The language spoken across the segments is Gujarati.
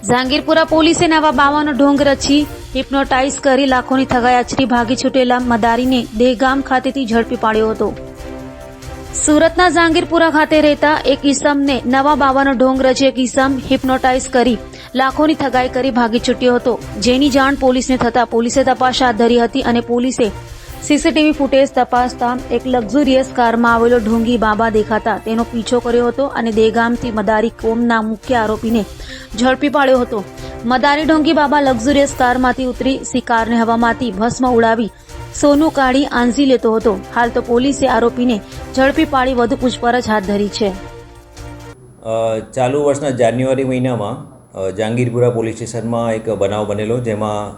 જાંગીરપુરા પોલીસે નવા 52 ઢોંગ રચી હિપ્નોટાઇઝ કરી લાખોની ઠગાઈ આચરી ભાગી છૂટેલા મદારીને દેહગામ ખાતેથી ઝડપી પાડ્યો હતો. સુરતના જાંગીરપુરા ખાતે રહેતા એક ઈસમને નવા 52 ઢોંગ રચી એક ઈસમ હિપ્નોટાઇઝ કરી લાખોની ઠગાઈ કરી ભાગી છૂટ્યો હતો. જેની જાણ પોલીસને થતા પોલીસે તપાસ હાથ ધરી હતી અને પોલીસે સીસીટીવી ફૂટેજ તપાસતા એક લક્ઝુરિયસ કારમાં આવેલો ઢોંગી બાબા દેખાતા તેનો પીછો કર્યો હતો અને દેગામથી મદારી કોમના મુખ્ય આરોપીને ઝડપી પાડ્યો હતો. મદારી ઢોંગી બાબા લક્ઝુરિયસ કારમાંથી ઉતરી શિકારને હવામાંથી ભસ્મ ઉડાવી સોનું કાઢી આંજી લેતો હતો. હાલ તો પોલીસે આરોપીને ઝડપી પાડી વધુ પૂછપરછ હાથ ધરી છે. ચાલુ વર્ષના જાન્યુઆરી મહિનામાં જાંગીરપુરા પોલીસ સ્ટેશનમાં એક બનાવ બનેલો, જેમાં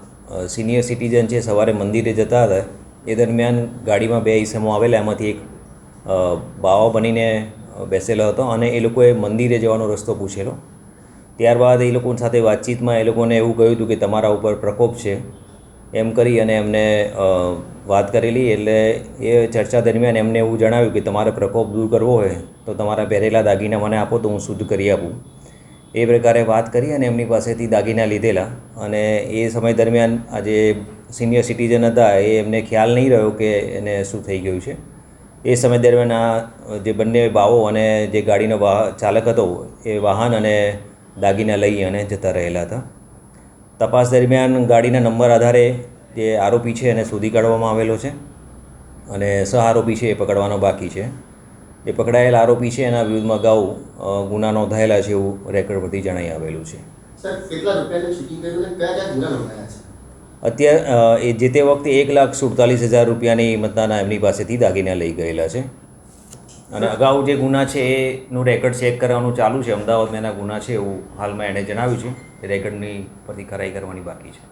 સિનિયર સિટીઝન છે સવારે મંદિરે જતા હતા. એ દરમિયાન ગાડીમાં 2 ઈસમો આવેલા, એમાંથી એક બાવા બનીને બેસેલો હતો અને એ લોકોએ મંદિરે જવાનો રસ્તો પૂછેલો. ત્યારબાદ એ લોકો સાથે વાતચીતમાં એ લોકોને એવું કહ્યું હતું કે તમારા ઉપર પ્રકોપ છે એમ કરી અને એમને વાત કરેલી. એટલે એ ચર્ચા દરમિયાન એમને એવું જણાવ્યું કે તમારે પ્રકોપ દૂર કરવો હોય તો તમારા પહેરેલા દાગીના મને આપો તો હું શુદ્ધ કરી આપું. એ પ્રકારે વાત કરી અને એમની પાસેથી દાગીના લીધેલા. અને એ સમય દરમિયાન આ જે સિનિયર સિટીઝન હતા એ એમને ખ્યાલ નહીં રહ્યો કે એને શું થઈ ગયું છે. એ સમય દરમિયાન આ જે બંને બાવો અને જે ગાડીનો ચાલક હતો એ વાહન અને દાગીના લઈ અને જતા રહેલા હતા. તપાસ દરમિયાન ગાડીના નંબર આધારે જે આરોપી છે એને શોધી કાઢવામાં આવેલો છે અને સહ આરોપી છે એ પકડવાનો બાકી છે. એ પકડાયેલ આરોપી છે એના વિરુદ્ધમાં અગાઉ ગુના નોંધાયેલા છે એવું રેકોર્ડ પરથી જણાઈ આવેલું છે. અત્યારે એ જે તે વખતે 1,47,000 રૂપિયાની કિંમતના એમની પાસેથી દાગીના લઈ ગયેલા છે. અને અગાઉ જે ગુના છે એનું રેકોર્ડ ચેક કરવાનું ચાલુ છે. અમદાવાદમાં એના ગુના છે એવું હાલમાં એણે જણાવ્યું છે. એ રેકોર્ડની પરથી ખરાઈ કરવાની બાકી છે.